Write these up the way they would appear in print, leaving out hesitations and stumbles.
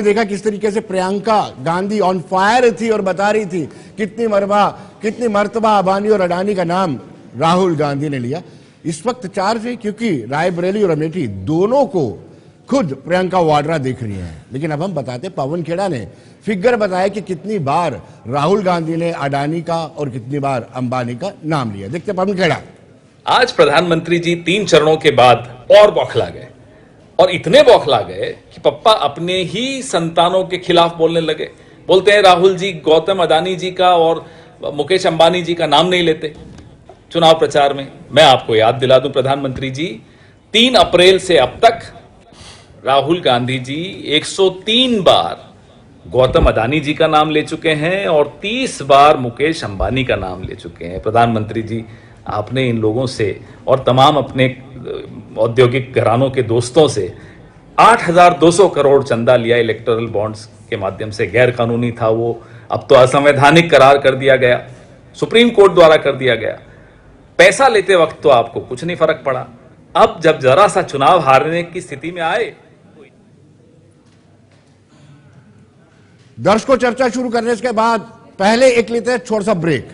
देखा किस तरीके से प्रियंका गांधी ऑन फायर थी और बता रही थी कितनी मर्तबा अबानी और अडानी का नाम राहुल गांधी ने लिया। इस वक्त चार्ज है क्योंकि रायबरेली और अमेठी दोनों को खुद प्रियंका वाड्रा देख रही हैं। लेकिन अब हम बताते, पवन खेड़ा ने फिगर बताया कि कितनी बार राहुल गांधी ने अडानी का और कितनी बार अंबानी का नाम लिया। देखते पवन खेड़ा। आज प्रधानमंत्री जी 3 चरणों के बाद और बौखला गए, और इतने बौखला गए कि पप्पा अपने ही संतानों के खिलाफ बोलने लगे। बोलते हैं राहुल जी गौतम अडानी जी का और मुकेश अंबानी जी का नाम नहीं लेते चुनाव प्रचार में। मैं आपको याद दिला दूं प्रधानमंत्री जी, 3 अप्रैल से अब तक राहुल गांधी जी 103 बार गौतम अडानी जी का नाम ले चुके हैं और 30 बार मुकेश अंबानी का नाम ले चुके हैं। प्रधानमंत्री जी, आपने इन लोगों से और तमाम अपने औद्योगिक घरानों के दोस्तों से 8,200 करोड़ चंदा लिया इलेक्टोरल बॉन्ड्स के माध्यम से। गैर कानूनी था वो, अब तो असंवैधानिक करार कर दिया गया, सुप्रीम कोर्ट द्वारा कर दिया गया। पैसा लेते वक्त तो आपको कुछ नहीं फर्क पड़ा, अब जब जरा सा चुनाव हारने की स्थिति में आए। दर्शकों, चर्चा शुरू करने के बाद पहले एक लेते हैं छोटा सा ब्रेक।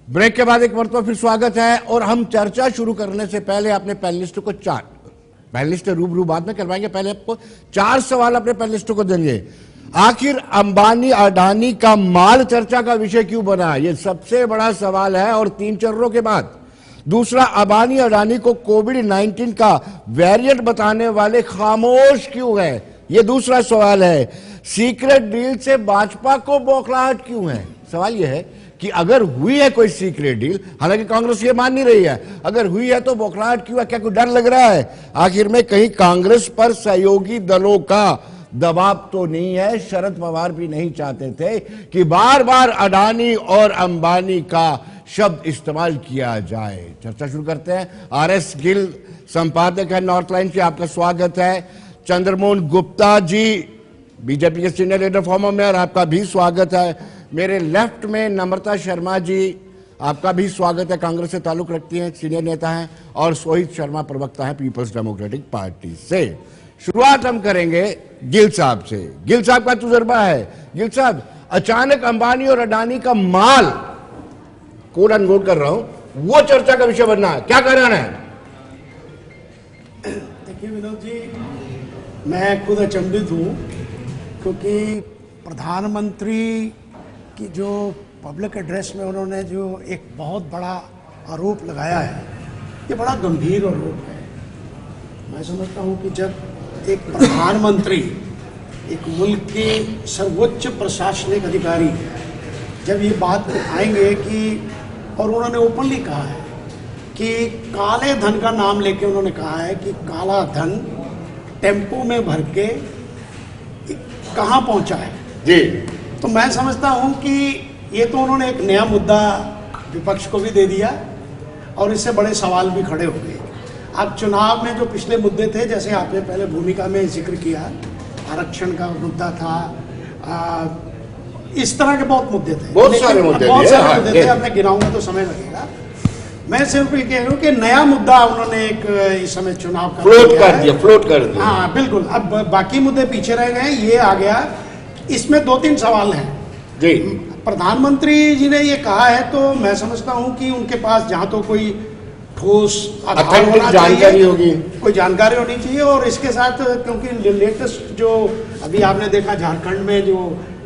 ब्रेक के बाद एक मरतबा फिर स्वागत है। और हम चर्चा शुरू करने से पहले अपने पैनलिस्टों को पैनलिस्ट रूबरू बाद में करवाएंगे, पहले आपको 4 सवाल अपने पैनलिस्टों को देंगे। आखिर अंबानी अडानी का माल चर्चा का विषय क्यों बना, यह सबसे बड़ा सवाल है। और 3 चरणों के बाद दूसरा, अंबानी अडानी को कोविड-19 का वेरिएंट बताने वाले खामोश क्यों है, यह दूसरा सवाल है। सीक्रेट डील से भाजपा को बौखलाहट क्यों है। सवाल यह है कि अगर हुई है कोई सीक्रेट डील, हालांकि कांग्रेस ये मान नहीं रही है, अगर हुई है तो बौखलाहट क्यों है, क्या कोई डर लग रहा है। आखिर में कहीं कांग्रेस पर सहयोगी दलों का दबाव तो नहीं है। शरद पवार भी नहीं चाहते थे कि बार बार अडानी और अंबानी का शब्द इस्तेमाल किया जाए। चर्चा शुरू करते हैं। RS गिल संपादक है नॉर्थ लाइन के, आपका स्वागत है। चंद्रमोहन गुप्ता जी बीजेपी के सीनियर लीडर फॉर्मर मेयर, आपका भी स्वागत है। मेरे लेफ्ट में नम्रता शर्मा जी, आपका भी स्वागत है, कांग्रेस से ताल्लुक रखती हैं, सीनियर नेता हैं। और सोहित शर्मा प्रवक्ता हैं पीपल्स डेमोक्रेटिक पार्टी से। शुरुआत हम करेंगे गिल साहब से। गिल साहब का तजुर्बा है। गिल साहब, अचानक अंबानी और अडानी का माल, कोट अनकोट कर रहा हूं, वो चर्चा का विषय बनना है, क्या कारण है? देखिए विनोद जी, मैं खुद अचंभित हूं क्योंकि प्रधानमंत्री कि जो पब्लिक एड्रेस में उन्होंने जो एक बहुत बड़ा आरोप लगाया है, ये बड़ा गंभीर आरोप है। मैं समझता हूँ कि जब एक प्रधानमंत्री, एक मुल्क के सर्वोच्च प्रशासनिक अधिकारी जब ये बात उठाएंगे कि, और उन्होंने ओपनली कहा है कि काले धन का नाम लेके उन्होंने कहा है कि काला धन टेम्पो में भर के कहाँ पहुँचा है जी, तो मैं समझता हूं कि ये तो उन्होंने एक नया मुद्दा विपक्ष को भी दे दिया और इससे बड़े सवाल भी खड़े हो गए। अब चुनाव में जो पिछले मुद्दे थे, जैसे आपने पहले भूमिका में जिक्र किया, आरक्षण का मुद्दा था, इस तरह के बहुत मुद्दे थे, बहुत सारे मुद्दे थे। अब मैं गिनाऊंगा तो समय लगेगा। मैं सिर्फ ये कह रहा हूँ कि नया मुद्दा उन्होंने एक इस समय चुनाव का फ्लोट कर दिया। हाँ बिल्कुल, अब बाकी मुद्दे पीछे रह गए, ये आ गया। इसमें 2-3 सवाल हैं जी। प्रधानमंत्री जी ने ये कहा है, तो मैं समझता हूं कि उनके पास जहां तो कोई ठोस आधार होना जानकारी होगी, कोई जानकारी होनी चाहिए। और इसके साथ क्योंकि लेटेस्ट जो अभी आपने देखा, झारखंड में जो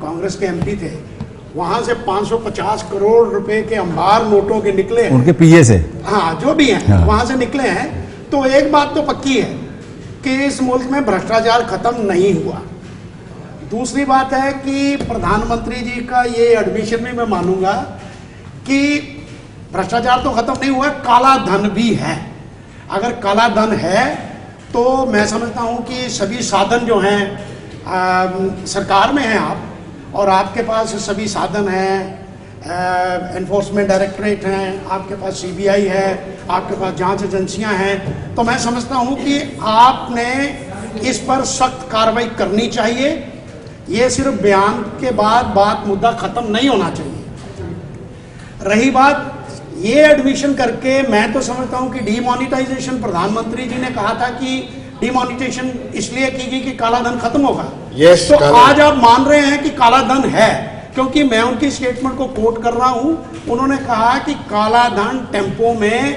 कांग्रेस के MP थे, वहां से 550 करोड़ रुपए के अंबार नोटों के निकले हैं, उनके PA से, हाँ जो भी हैं, हाँ। वहां से निकले हैं। तो एक बात तो पक्की है कि इस मुल्क में भ्रष्टाचार खत्म नहीं हुआ। दूसरी बात है कि प्रधानमंत्री जी का ये एडमिशन भी मैं मानूंगा कि भ्रष्टाचार तो खत्म नहीं हुआ, काला धन भी है। अगर काला धन है तो मैं समझता हूं कि सभी साधन जो हैं, सरकार में हैं आप, और आपके पास सभी साधन हैं, एनफोर्समेंट डायरेक्टरेट हैं, आपके पास सीबीआई है, आपके पास जांच एजेंसियां हैं, तो मैं समझता हूं कि आपने इस पर सख्त कार्रवाई करनी चाहिए। ये सिर्फ बयान के बाद बात मुद्दा खत्म नहीं होना चाहिए। रही बात ये एडमिशन करके, मैं तो समझता हूं कि डीमोनिटाइजेशन, प्रधानमंत्री जी ने कहा था कि डीमोनिटाइजेशन इसलिए की गई कि काला धन खत्म होगा। Yes, तो आज आप मान रहे हैं कि काला धन है, क्योंकि मैं उनकी स्टेटमेंट को कोट कर रहा हूं। उन्होंने कहा कि काला धन टेम्पो में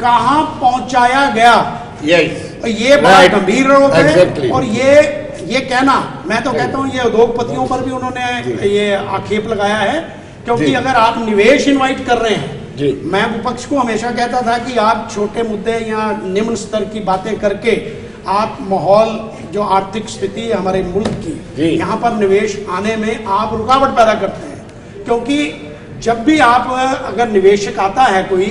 कहां पहुंचाया गया। yes. ये बड़ा Right. गंभीर आरोप है। Exactly. और ये कहना, मैं तो कहता हूं ये उद्योगपतियों पर भी उन्होंने ये आक्षेप लगाया है, क्योंकि जी। अगर आप निवेश इनवाइट कर रहे हैं, जी। मैं विपक्ष को हमेशा कहता था कि आप छोटे मुद्दे या निम्न स्तर की बातें करके आप माहौल, जो आर्थिक स्थिति है हमारे मुल्क जी। की, यहाँ पर निवेश आने में आप रुकावट पैदा करते हैं। क्योंकि जब भी आप अगर निवेशक आता है कोई,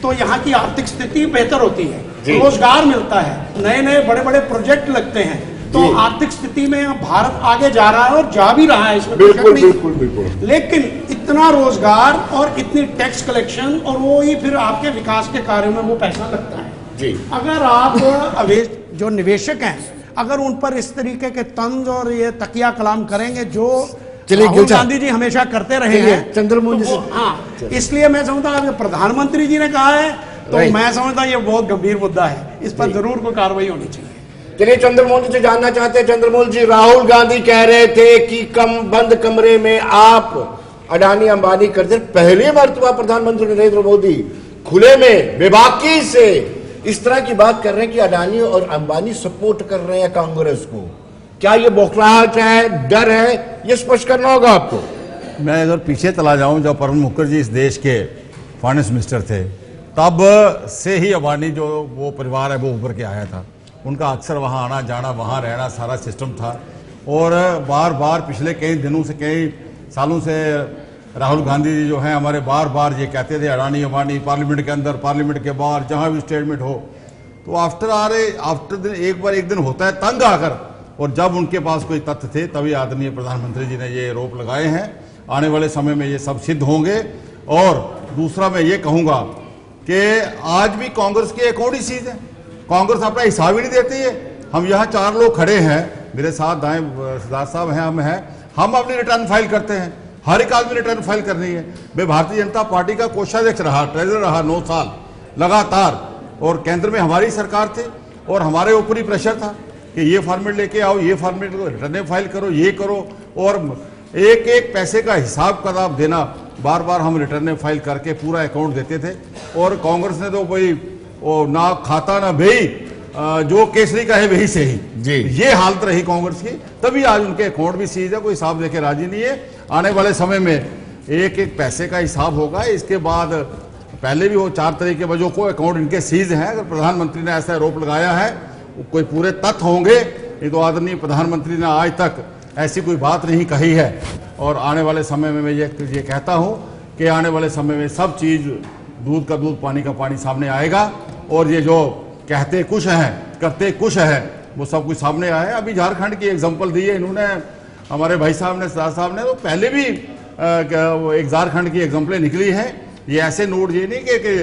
तो यहाँ की आर्थिक स्थिति बेहतर होती है, जी। रोजगार मिलता है, नए नए बड़े बड़े प्रोजेक्ट लगते हैं, तो जी। आर्थिक स्थिति में भारत आगे जा रहा है और जा भी रहा है, इसमें बिल्कुल कोई शक नहीं। बिल्कुल बिल्कुल। लेकिन इतना रोजगार और इतनी टैक्स कलेक्शन, और वो ही फिर आपके विकास के कार्यों में वो पैसा लगता है। जी। अगर आप जो निवेशक हैं, अगर उन पर इस तरीके के तंज और ये तकिया कलाम करेंगे, जो चलिए राहुल गांधी जी हमेशा करते रहे चलिए, हैं, चंद्रमोहन जी तो से- हाँ, इसलिए मैं समझता हूं कि प्रधानमंत्री जी ने कहा है, तो Right. मैं समझता हूं ये बहुत गंभीर मुद्दा है, इस पर जी। जरूर कोई कार्रवाई होनी चाहिए। चलिए चंद्रमोहन जी से जानना चाहते हैं। चंद्रमोहन जी, राहुल गांधी कह रहे थे कि बंद कमरे में आप अडानी अंबानी करते, पहली मर्तबा प्रधानमंत्री नरेंद्र मोदी खुले में बेबाकी से इस तरह की बात कर रहे हैं कि अडानी और अंबानी सपोर्ट कर रहे हैं कांग्रेस को। क्या ये बौखलाहट है, डर है? ये स्पष्ट करना होगा आपको। मैं अगर पीछे चला जाऊं, जब प्रणब मुखर्जी इस देश के फाइनेंस मिनिस्टर थे, तब से ही अंबानी जो वो परिवार है वो उभर के आया था। उनका अक्सर वहाँ आना जाना, वहाँ रहना, सारा सिस्टम था। और बार बार पिछले कई दिनों से, कई सालों से राहुल गांधी जी जो हैं हमारे, बार बार ये कहते थे अडानी अंबानी, पार्लियामेंट के अंदर, पार्लियामेंट के बाहर, जहाँ भी स्टेटमेंट हो। तो आफ्टर दिन एक दिन होता है तंग आकर, और जब उनके पास कोई तथ्य थे तभी आदरणीय प्रधानमंत्री जी ने ये आरोप लगाए हैं। आने वाले समय में ये सब सिद्ध होंगे। और दूसरा मैं ये कहूँगा कि आज भी कांग्रेस की एक और ही चीज़ है, कांग्रेस अपना हिसाब ही नहीं देती है। हम यहाँ 4 लोग खड़े हैं, मेरे साथ दाएं सरदार साहब हैं, हम अपनी रिटर्न फाइल करते हैं। हर एक आदमी रिटर्न फाइल करनी है। मैं भारतीय जनता पार्टी का कोषाध्यक्ष रहा, ट्रेजरर रहा 9 साल लगातार, और केंद्र में हमारी सरकार थी और हमारे ऊपर ही प्रेशर था कि ये फॉर्मेट लेके आओ, ये फॉर्मेट रिटर्न फाइल करो, ये करो, और एक एक पैसे का हिसाब किताब देना। बार बार हम रिटर्न फाइल करके पूरा अकाउंट देते थे। और कांग्रेस ने तो भाई वो ना खाता ना भेई, जो केसरी का है वही सही जी। ये हालत रही कांग्रेस की, तभी आज उनके अकाउंट भी सीज है, कोई हिसाब देके राजी नहीं है। आने वाले समय में एक एक पैसे का हिसाब होगा। इसके बाद पहले भी वो 4 तरीके वजह को अकाउंट इनके सीज हैं। अगर प्रधानमंत्री ने ऐसा आरोप लगाया है, कोई पूरे तथ्य होंगे। ये तो आदरणीय प्रधानमंत्री ने आज तक ऐसी कोई बात नहीं कही है। और आने वाले समय में मैं ये कहता हूँ कि आने वाले समय में सब चीज़, दूध का दूध पानी का पानी सामने आएगा। और ये जो कहते कुछ हैं करते कुछ है, वो सब कुछ सामने आया है। अभी झारखंड की एग्जाम्पल दी है इन्होंने, हमारे भाई साहब ने, सरदार साहब ने, तो पहले भी एक झारखंड की एग्जाम्पलें निकली हैं। ये ऐसे नोट ये नहीं कि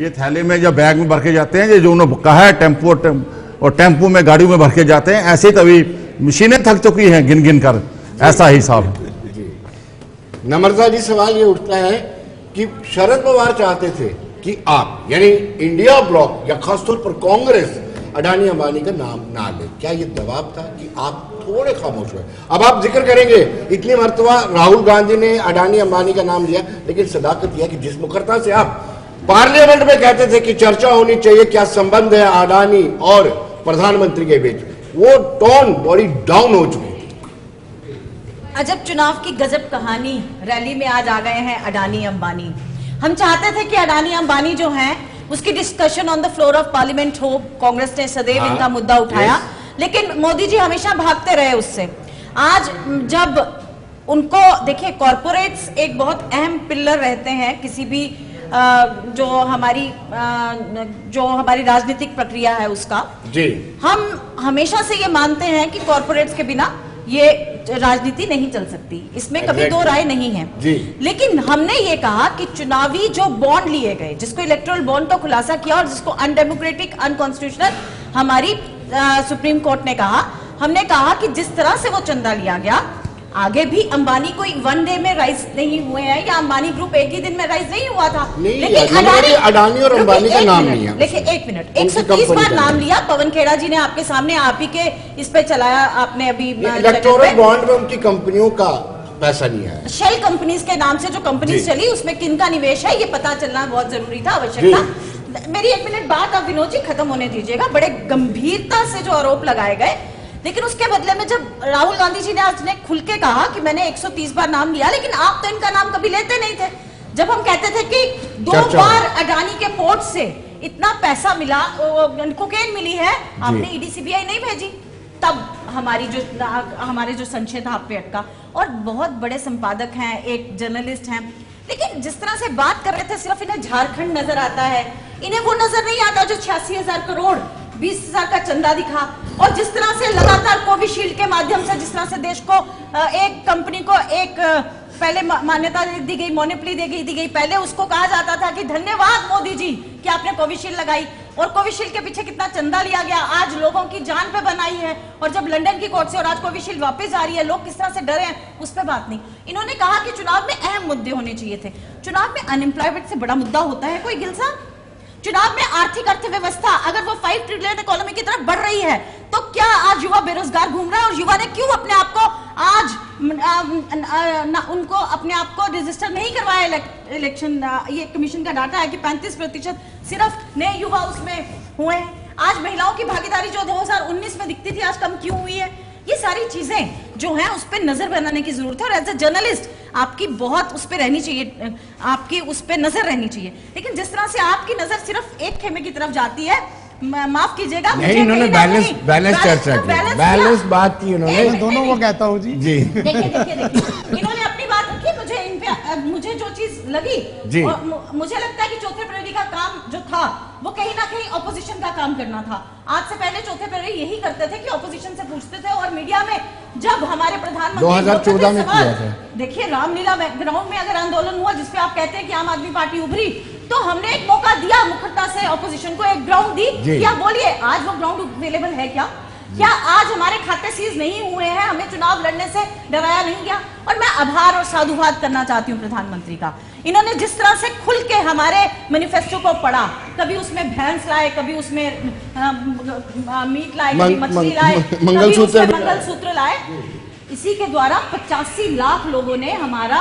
ये थैले में या बैग में भर के जाते हैं, ये जो उन्होंने कहा है टेम्पो में, गाड़ियों में भर के जाते हैं, ऐसे तभी मशीनें थक चुकी हैं गिन गिन कर, ऐसा हिसाब है। नम्रता जी, सवाल ये उठता है कि शरद पवार चाहते थे कि आप, यानी इंडिया ब्लॉक या खासतौर पर कांग्रेस, अडानी अंबानी का नाम ना ले। क्या ये दबाव था कि आप थोड़े खामोश हुए? अब आप जिक्र करेंगे, इतनी मर्तबा राहुल गांधी ने अडानी अंबानी का नाम लिया, लेकिन सदाकत यह कि जिस मुखरता से आप पार्लियामेंट में कहते थे कि चर्चा होनी चाहिए, क्या संबंध है अडानी और प्रधानमंत्री के बीच, वो टोन बड़ी डाउन हो चुकी। अजब चुनाव की गजब कहानी, रैली में आज आ गए हैं अडानी अंबानी। हम चाहते थे कि अडानी अंबानी जो हैं उसकी discussion on the floor of parliament हो। कांग्रेस ने सदैव इनका मुद्दा उठाया, लेकिन मोदी जी हमेशा भागते रहे उससे। आज जब उनको देखिए, कॉरपोरेट्स एक बहुत अहम पिलर रहते हैं किसी भी जो हमारी राजनीतिक प्रक्रिया है उसका जी। हम हमेशा से ये मानते हैं कि कॉरपोरेट्स के बिना ये राजनीति नहीं चल सकती, इसमें कभी दो राय नहीं है जी। लेकिन हमने ये कहा कि चुनावी जो बॉन्ड लिए गए, जिसको इलेक्टोरल बॉन्ड का खुलासा किया और जिसको अनडेमोक्रेटिक, अनकॉन्स्टिट्यूशनल हमारी सुप्रीम कोर्ट ने कहा, हमने कहा कि जिस तरह से वो चंदा लिया गया, आगे भी अंबानी कोई वन डे में राइज नहीं हुए हैं या अंबानी ग्रुप एक ही दिन में राइज नहीं हुआ था। लेकिन अडानी और अंबानी का नाम नहीं है। देखिए एक मिनट, 130 बार नाम लिया। पवन खेड़ा जी ने आपके सामने आप ही के इस पे चलाया, आपने अभी इलेक्टोरल बॉन्ड में उनकी कंपनियों का पैसा नहीं आया। शेल कंपनीज के नाम से जो कंपनीज चली, उसमें किन का निवेश है ये पता चलना बहुत जरूरी था, आवश्यक था। मेरी एक मिनट बात अब विनोद जी खत्म होने दीजिएगा। बड़े गंभीरता से जो आरोप लगाए गए, लेकिन उसके बदले में जब राहुल गांधी जी ने आज ने खुल के कहा कि मैंने 130 बार नाम लिया, लेकिन आप तो इनका नाम कभी लेते नहीं थे। जब हम कहते थे कि 2 बार अडानी के पोर्ट से इतना पैसा मिला, कोकेन मिली है, आपने ईडी सीबीआई नहीं भेजी, तब हमारे जो संशय था आप पे अटका। और बहुत बड़े संपादक हैं, एक जर्नलिस्ट हैं, लेकिन जिस तरह से बात कर रहे थे, सिर्फ इन्हें झारखंड नजर आता है, इन्हें वो नजर नहीं आता जो 86,000 करोड़ 20,000 का चंदा दिखा। और जिस तरह से लगातार कोविशील्ड के माध्यम से जिस तरह से देश को एक कंपनी को एक पहले मान्यता दी गई, मोनोपोली दी गई, पहले उसको कहा जाता था कि धन्यवाद मोदी जी कि आपने कोविशील्ड लगाई, और कोविशील्ड के पीछे कितना चंदा लिया गया, आज लोगों की जान पे बनाई है। और जब लंदन की कोर्ट से और आज कोविशील्ड वापस आ रही है, लोग किस तरह से डरे हैं, उस पर बात नहीं। इन्होंने कहा कि चुनाव में अहम मुद्दे होने चाहिए थे। चुनाव में अनएम्प्लॉयमेंट से बड़ा मुद्दा होता है कोई गिल साहब? चुनाव में आर्थिक अर्थव्यवस्था अगर वो 5 ट्रिलियन इकोनॉमी की तरफ बढ़ रही है, तो क्या आज युवा बेरोजगार घूम रहा है? और युवा ने क्यों अपने आप को आज उनको अपने आप को रजिस्टर नहीं करवाया इलेक्शन? ये कमीशन का डाटा है कि 35% सिर्फ नए युवा उसमें हुए हैं। आज महिलाओं की भागीदारी जो 2019 में दिखती थी, आज कम क्यों हुई है? ये सारी चीजें जो हैं उस पर नजर बनाने की जरूरत है। और एज ए जर्नलिस्ट आपकी बहुत उस पर रहनी चाहिए, आपकी उस पर नजर रहनी चाहिए। लेकिन जिस तरह से आपकी नजर सिर्फ एक खेमे की तरफ जाती है, माफ कीजिएगा, नहीं, इन्होंने बैलेंस चर्चा की, बैलेंस बात की उन्होंने। दोनों को कहता हूँ जी। देखिए इन्होंने अपनी बात रखी। मुझे जो चीज लगी, मुझे लगता है कि चौथे प्रहरी का काम जो था वो कहीं ना कहीं ऑपोजिशन का काम करना था। आज से पहले चौथे प्रहरी यही करते थे कि ऑपोजिशन से पूछते थे, और मीडिया में जब हमारे प्रधानमंत्री 2014 में किया था। देखिए रामलीला ग्राउंड में अगर आंदोलन हुआ जिसपे आप कहते हैं कि आम आदमी पार्टी उभरी, तो हमने एक मौका दिया मुखरता से ऑपोजिशन को, एक ग्राउंड दी। क्या बोलिए, आज वो ग्राउंड अवेलेबल है क्या आज हमारे खाते सीज नहीं हुए हैं? हमें चुनाव लड़ने से डराया नहीं गया? और मैं आभार और साधुवाद करना चाहती हूँ प्रधानमंत्री का। इन्होंने जिस तरह से खुल के हमारे मैनिफेस्टो को पढ़ा, कभी उसमें भैंस लाए, कभी उसमें मीट लाए, कभी मछली लाए, मंगलसूत्र लाए। इसी के द्वारा 85 लाख लोगों ने हमारा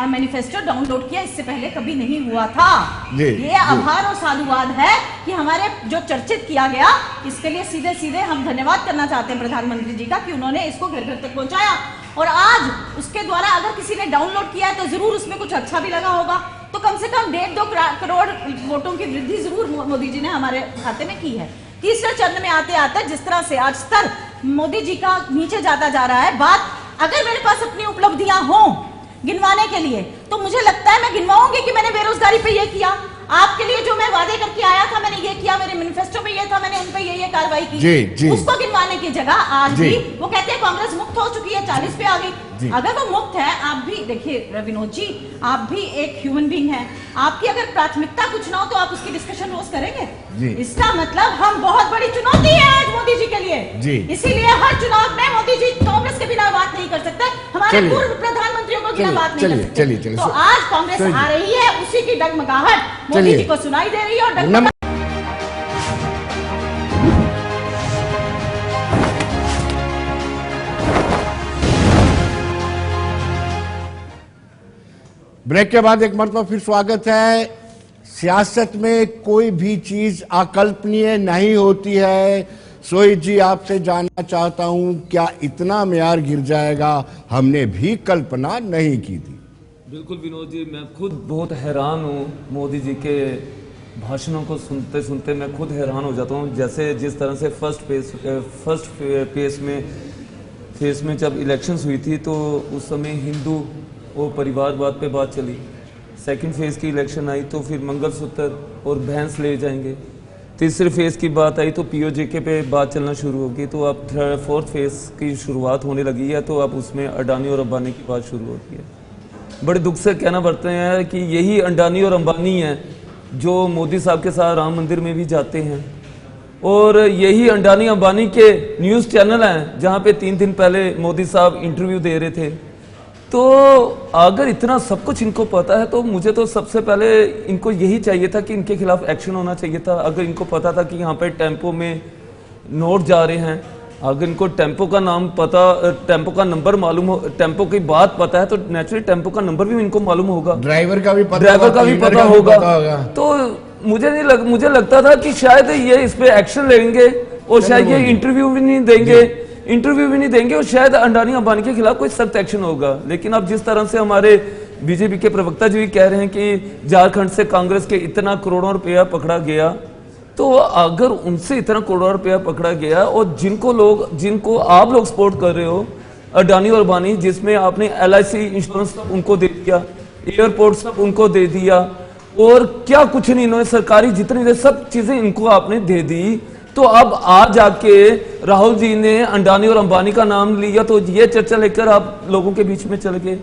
मैनिफेस्टो डाउनलोड किया, इससे पहले कभी नहीं हुआ था। ये आभार और साधुवाद है कि हमारे जो चर्चित किया गया, इसके लिए सीधे सीधे हम धन्यवाद करना चाहते हैं प्रधानमंत्री जी का कि उन्होंने इसको घर घर तक पहुंचाया। और आज उसके द्वारा अगर किसी ने डाउनलोड किया है तो जरूर उसमें कुछ अच्छा भी लगा होगा। तो कम से कम 1.5 करोड़ वोटों की वृद्धि जरूर मोदी जी ने हमारे खाते में की है। तीसरे चरण में आते आते जिस तरह से आज स्तर मोदी जी का नीचे जाता जा रहा है, बात अगर मेरे पास अपनी उपलब्धियां हों गिनवाने के लिए, तो मुझे लगता है मैं गिनवाऊंगी कि मैंने बेरोजगारी पे ये किया, आपके लिए जो मैं वादे करके आया था मैंने ये किया, मेरे मैनिफेस्टो में ये था, मैंने उन पे ये कार्रवाई की। उसको गिनवाने की जगह आज भी वो कहते हैं कांग्रेस मुक्त हो चुकी है, 40 पे आ गई। अगर वो मुक्त है, आप भी देखिए विनोद जी, आप भी एक ह्यूमन बीइंग हैं, आपकी अगर प्राथमिकता कुछ ना हो तो आप उसकी डिस्कशन रोज करेंगे। इसका मतलब हम बहुत बड़ी चुनौती है आज मोदी जी के लिए। इसीलिए हर चुनाव में मोदी जी कांग्रेस के बिना बात नहीं कर सकते, हमारे पूर्व प्रधानमंत्रियों को बिना बात नहीं कर सकते। तो आज कांग्रेस आ रही है, उसी की डगमगाहट मोदी जी को सुनाई दे रही है। और ब्रेक के बाद एक मरतबा फिर स्वागत है। सियासत में कोई भी चीज अकल्पनीय नहीं होती है। सोहित जी, आपसे जानना चाहता हूं, क्या इतना मेयार गिर जाएगा? हमने भी कल्पना नहीं की थी। बिल्कुल विनोद जी, मैं खुद बहुत हैरान हूँ। मोदी जी के भाषणों को सुनते सुनते मैं खुद हैरान हो जाता हूँ। जैसे जिस तरह से फर्स्ट फेज में जब इलेक्शंस हुई थी तो उस समय हिंदू और परिवारवाद पे बात चली। सेकंड फेज की इलेक्शन आई तो फिर मंगलसूत्र और भैंस ले जाएंगे। तीसरे फेज की बात आई तो पीओजेके पे बात चलना शुरू होगी, तो अब फोर्थ फेज की शुरुआत होने लगी है, तो अब उसमें अडानी और अंबानी की बात शुरू होती है। बड़े दुख से कहना पड़ते हैं कि यही अडानी और अंबानी हैं जो मोदी साहब के साथ राम मंदिर में भी जाते हैं, और यही अडानी अंबानी के न्यूज़ चैनल हैं जहां पे 3 दिन पहले मोदी साहब इंटरव्यू दे रहे थे। तो अगर इतना सब कुछ इनको पता है तो मुझे तो सबसे पहले इनको यही चाहिए था कि इनके खिलाफ एक्शन होना चाहिए था। अगर इनको पता था कि यहाँ पे टेम्पो में नोट जा रहे हैं, अगर इनको टेम्पो का नाम पता, टेम्पो का नंबर मालूम हो, टेम्पो की बात पता है, तो नेचुरली टेम्पो का नंबर भी इनको मालूम होगा, ड्राइवर का भी पता होगा। तो मुझे लगता था कि शायद ये इस पे एक्शन लेंगे और शायद ये इंटरव्यू भी नहीं देंगे और शायद अडानी अंबानी के खिलाफ कोई सख्त एक्शन होगा। लेकिन अब जिस तरह से हमारे बीजेपी के प्रवक्ता जी भी कह रहे हैं कि झारखंड से कांग्रेस के इतना करोड़ों रुपया पकड़ा गया, तो अगर उनसे इतना करोड़ों रुपया पकड़ा गया और जिनको आप लोग सपोर्ट कर रहे हो, अडानी और अंबानी, जिसमें आपने LIC इंश्योरेंस सब उनको दे दिया, एयरपोर्ट सब उनको दे दिया, और क्या कुछ नहीं, इन्होंने सरकारी जितनी सब चीजें इनको आपने दे दी, तो अब आज जाके राहुल जी ने अडानी और अंबानी का नाम लिया, तो ये चर्चा लेकर आप लोगों के बीच में चले गए।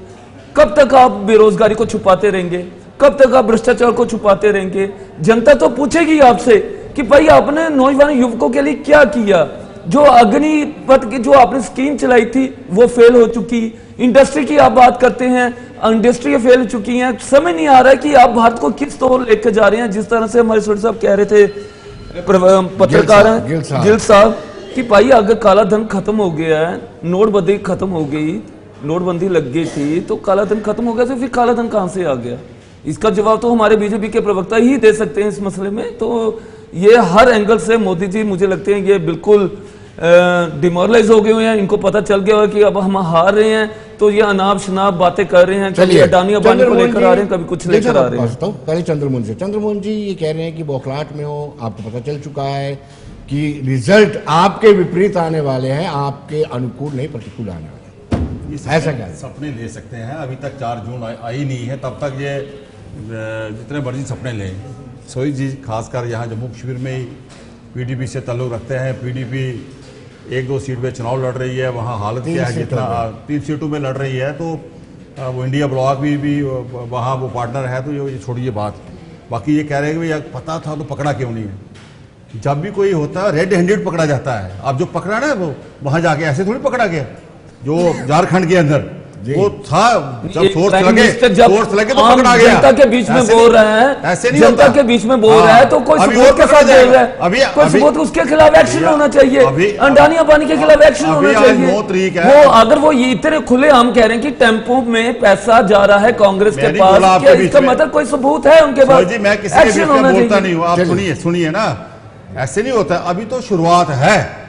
कब तक आप बेरोजगारी को छुपाते रहेंगे? कब तक आप भ्रष्टाचार को छुपाते रहेंगे? जनता तो पूछेगी आपसे कि भाई आपने नौजवान युवकों के लिए क्या किया? जो अग्निपथ की जो आपने स्कीम चलाई थी वो फेल हो चुकी, इंडस्ट्री की आप बात करते हैं, इंडस्ट्री फेल हो चुकी हैं। समझ नहीं आ रहा है कि आप भारत को किस तौर लेकर जा रहे हैं। जिस तरह से हमारे सोड साहब कह रहे थे, पत्रकार हैं गिल साहब, कि भाई अगर काला धन खत्म हो गया है, नोटबंदी खत्म हो गई, नोटबंदी लग गई थी, तो काला धन खत्म हो गया, तो फिर काला धन कहां से आ गया? इसका जवाब तो हमारे बीजेपी के प्रवक्ता ही दे सकते हैं इस मसले में। तो ये हर एंगल से मोदी जी मुझे लगते हैं ये बिल्कुल डिमोरलाइज हो गए हुए हैं। इनको पता चल गया कि अब हम हार रहे हैं, तो ये अनाप शनाप बातें कर रहे हैं, कभी अडानी अंबानी को लेकर आ रहे हैं, कभी कुछ लेकर आ रहे हैं। पहले चंद्रमोहन जी ये कह रहे हैं कि बौखलाहट में हो, आपको पता चल चुका है कि रिजल्ट आपके विपरीत आने वाले हैं, आपके अनुकूल नहीं प्रतिकूल आने वाले, ऐसा क्या सपने ले सकते हैं? अभी तक 4 जून आई नहीं है, तब तक ये जितने मर्जी सपने लें। सोई जी खासकर यहाँ जम्मू कश्मीर में ही PDP से ताल्लुक रखते हैं। PDP 1-2 सीट पे चुनाव लड़ रही है, वहाँ हालत क्या है, जितना 3 सीटों में लड़ रही है, तो वो इंडिया ब्लॉक भी वहाँ वो पार्टनर है, तो ये छोड़िए बात। बाकी ये कह रहे हैं कि भाई पता था तो पकड़ा क्यों नहीं है? जब भी कोई होता है रेड हैंडेड पकड़ा जाता है। अब जो पकड़ा ना वो वहाँ जाके ऐसे थोड़ी पकड़ा गया, जो झारखंड के अंदर वो था, जब सोर्स लगे तो पकड़ा गया। जनता के बीच में बोल रहा है, ऐसे नहीं जनता के बीच में बोल रहा है, तो कोई सबूत के साथ बोल रहा है, कोई सबूत, उसके खिलाफ एक्शन होना चाहिए। अडानी अंबानी के खिलाफ एक्शन होना चाहिए। वो अगर वो ये इतने खुले हम कह रहे हैं कि टेम्पो में पैसा जा रहा है कांग्रेस के पास, क्या इसका मतलब कोई सबूत है उनके पास? मैं किसी के बीच में बोलता नहीं हूँ, आप सुनिए ना, ऐसे नहीं होता। अभी तो शुरुआत है,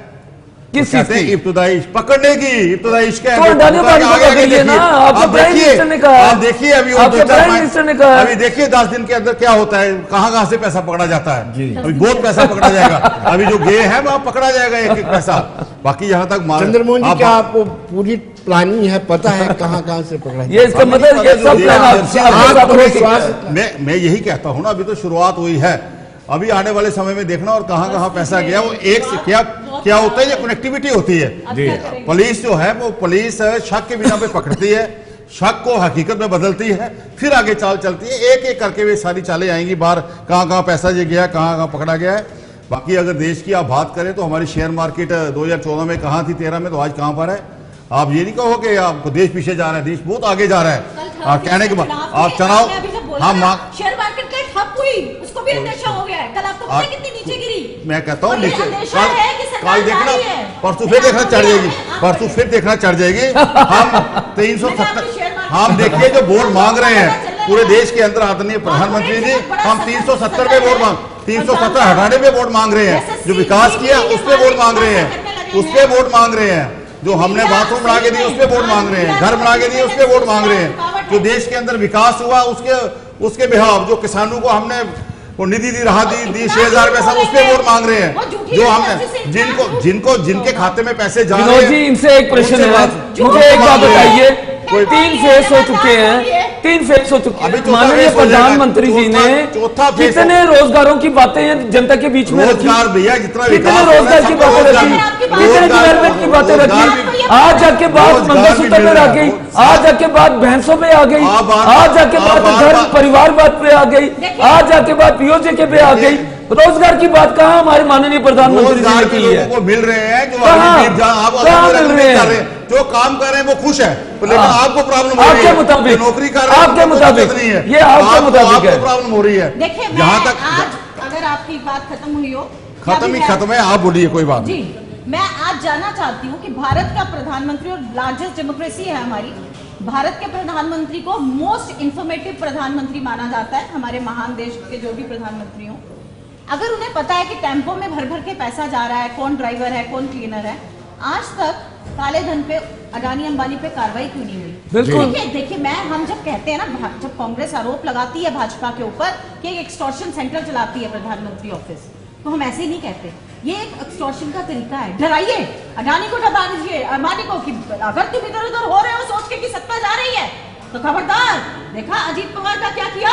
किस चीज की? इब्तदाई पकड़ने की, इब्तदाई तो अडानी अंबानी को पकड़िए ना। आपके प्राइम मिनिस्टर ने कहा, आप देखिए अभी आपके प्राइम मिनिस्टर ने कहा, अभी देखिए 10 दिन के अंदर क्या होता है, कहां से पैसा पकड़ा जाता है। अभी बहुत पैसा पकड़ा जाएगा, अभी जो गे है वहां पकड़ा जाएगा एक पैसा। बाकी यहाँ तक चंद्रमोहन जी, क्या आपको पूरी प्लानिंग है, पता है कहां से पकड़ा? ये इसका मतलब ये सब प्लान। मैं यही कहता हूँ ना, अभी तो शुरुआत हुई है। अभी आने वाले समय में देखना और कहां पैसा गया, वो एक से क्या होता है, ये कनेक्टिविटी होती है। पुलिस जो है वो पुलिस शक के बिना पे पकड़ती है, शक को हकीकत में बदलती है, फिर आगे चाल चलती है, एक एक करके वे सारी चालें आएंगी बाहर, कहां पैसा ये गया, कहां पकड़ा गया है। बाकी अगर देश की आप बात करें तो हमारी शेयर मार्केट 2014 में कहां थी, 13 में, तो आज कहां पर है? आप ये नहीं कहो कि आप देश पीछे जा रहा है, देश बहुत आगे जा रहा है। कहने के बाद आप चुनाव, हाँ, शेयर मार्केट का ठप हुई, उसको भी अंदेशा हो गया है। कल आपको पता है कितनी नीचे गिरी? मैं कहता हूँ नीचे, कल देखना, परसों फिर देखना चढ़ जाएगी, परसों फिर देखना चढ़ जाएगी। हम 370, हम देखिए जो वोट मांग रहे हैं पूरे देश के अंदर, आदरणीय प्रधानमंत्री जी, हम 370 पे वोट 370 हटाने पे वोट मांग रहे हैं। जो विकास किया उस पे वोट मांग रहे हैं, उस पे वोट मांग रहे हैं। जो हमने बाथरूम बना के दिए उस पे वोट मांग रहे हैं, घर बना के दिए उस पे वोट मांग रहे हैं। जो देश के अंदर विकास हुआ उसके बिहाव, जो किसानों को हमने वो निधि दी, राहत दी 6,000 पैसा, उस पे वोट मांग रहे हैं। जो हमने जिनके खाते में पैसे जा रहे हैं। जी, इनसे एक प्रश्न है, मुझे एक बात बताइए, 3 फेस हो चुके हैं, 3 फेज हो चुकी अभी है। चौथा माननीय फेज हो जाएगा। प्रधानमंत्री जी ने चौथा फेज कितने रोजगारों की बातें जनता के बीच में रखी, रोजगार भैया जितना कितने विकास हो रहा है, रोजगार की सबका बातें रोजगार रखी, भी- कितने डेवलपमेंट की बातें रोजगार रखी। भी- आज जाके बात रोजगार भी मंगलसूत्र मिल में रहा आ है। गई, आज जाके बात भैंसों पे आ गई, आज जाके बात घर परिवार बात पे आ गई, आज जाके बात पीओजे के पे आ गई। रोजगार की बात कहाँ हमारे माननीय प्रधानमंत्री जी ने रोजगार के की है? लोगों को मिल रहे हैं जो कहाँ? अभी भी जहाँ आप कहाँ असम में मिल रहे हैं? कर रहे हैं, जो काम कर रहे हैं वो खुश है, लेकिन हाँ। आपको प्रॉब्लम हो रही आपके है, मुताबिक, जो नौकरी कर रहे हैं आपके उनको मुताबिक, दिक्कत नहीं है, ये आपके मुताबिक है। आपको प्रॉब्लम हो रही है। देखिए मैं जहाँ तक आज अगर आपकी बात खत्म हुई हो खत्म है, आप बोलिए, कोई बात जी नहीं। मैं आज जानना चाहती हूँ कि भारत का प्रधानमंत्री और लार्जेस्ट डेमोक्रेसी है हमारी, भारत के प्रधानमंत्री को मोस्ट इंफॉर्मेटिव प्रधानमंत्री माना जाता है हमारे महान देश के जो भी प्रधानमंत्री हो। अगर उन्हें पता है कि टेम्पो में भर भर के पैसा जा रहा है, कौन ड्राइवर है कौन क्लीनर है, आज तक काले धन पे अडानी अंबानी पे कार्रवाई क्यों नहीं हुई? बिल्कुल। देखिए मैं हम जब कहते हैं ना, जब कांग्रेस आरोप लगाती है भाजपा के ऊपर कि एक एक्सटॉर्शन सेंटर चलाती है प्रधानमंत्री ऑफिस, तो हम ऐसे ही नहीं कहते, ये एक एक्सटॉर्शन का तरीका है। डराइए, अडानी को डरा दीजिए, अंबानी को कि अगर तुम इधर उधर हो रहे हो सोच के कि सत्ता जा रही है तो खबरदार। देखा अजीत पवार का क्या किया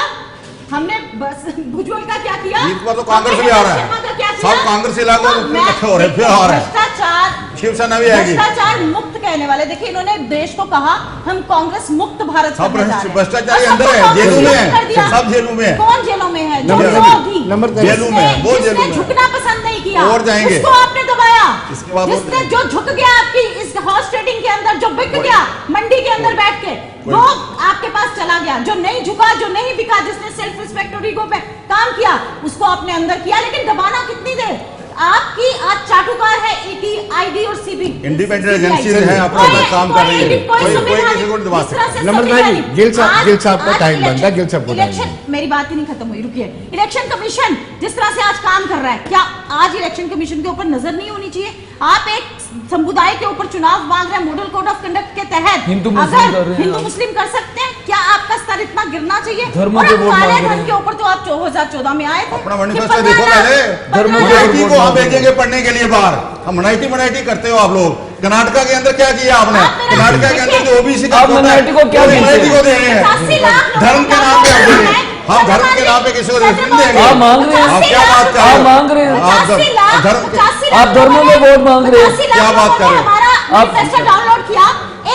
हमने, बस भुजबल का क्या किया, जीत पर तो कांग्रेस भी आ रहा है, शर्मा का क्या किया? सब कांग्रेस इलाकों में मैं- इकट्ठे हो रहे हैं, फिर आ रहे हैं। भ्रष्टाचार शिवसेना भी आएगी। भ्रष्टाचार मुक्त कहने वाले, देखिए इन्होंने देश को कहा हम कांग्रेस मुक्त भारत सब करने जा रहे हैं। भ्रष्टाचारी और अंदर सबको है, कांग्रेस जेलों में मुक्त कर दिया। है, सब जेलों में है। कौन जेलों में है? जो नंबर विरोधी, नंबर जेलों में है, वो जेलों में है। झुकना पसंद नहीं किया और जाएंगे। उसको आपने दबाया। इसके बाद जिसने जो झुक गया आपकी इस हॉर्स ट्रेडिंग के अंदर, जो बिक गया मंडी के अंदर बैठ के, वो आपके पास चला गया। जो नहीं झुका, जो नहीं बिका, जिसने सेल्फ रिस्पेक्ट और ईगो पे काम किया, उसको आपने अंदर किया। लेकिन दबाना कितनी देर? आपकी आज चाटुकार है ईडी, आईडी और सीबी, इंडिपेंडेंट एजेंसी है, अपना काम कर रही है, कोई किसी को नहीं दबा सकता। नंबरदार जी, गिल साहब का टाइम बनता है, गिल साहब को टाइम इलेक्शन, मेरी बात ही नहीं खत्म हुई, रुकिए। इलेक्शन कमीशन जिस तरह से आज काम कर रहा है, क्या आज इलेक्शन कमीशन के ऊपर नजर नहीं होनी चाहिए? आप एक समुदाय के ऊपर चुनाव मांग रहे हैं मॉडल कोड ऑफ कंडक्ट के तहत, हिंदू मुस्लिम कर रहे अगर हैं हिंदू आप। मुस्लिम कर सकते हैं, क्या आपका स्तर इतना गिरना चाहिए? धर्मों और के अब वोट काले मांग रहे धन हैं। के ऊपर तो आप 2014 में आए थे अपना कि मैनिफेस्टो 15 देखो पहले, धर्मों के मराठी वोट को हम मांग रहे हैं। भेजेंगे पढ़ने के लिए बाहर, हम मराठी करते हो आप लोग। कर्नाटका के अंदर क्या किया आपने? आप मेरा- कर्नाटका के अंदर जो ओबीसी का आप कोटा है, मराठी को क्या वो देते मराठी हैं? को दे रहे 85 हैं, लाख लोगों धर्म के का नाम पे आप वोट देंगे। है। हम धर्म के नाम पे किसी को नहीं देंगे। आप मांग रहे हैं। आप क्या बात कर रहे आप हो? मांग रहे हैं। आप धर्म के- आप धर्मों में वोट मांग रहे हैं। क्या बात कर रहे हैं? हमारा आप- मैनिफेस्टो डाउनलोड किया,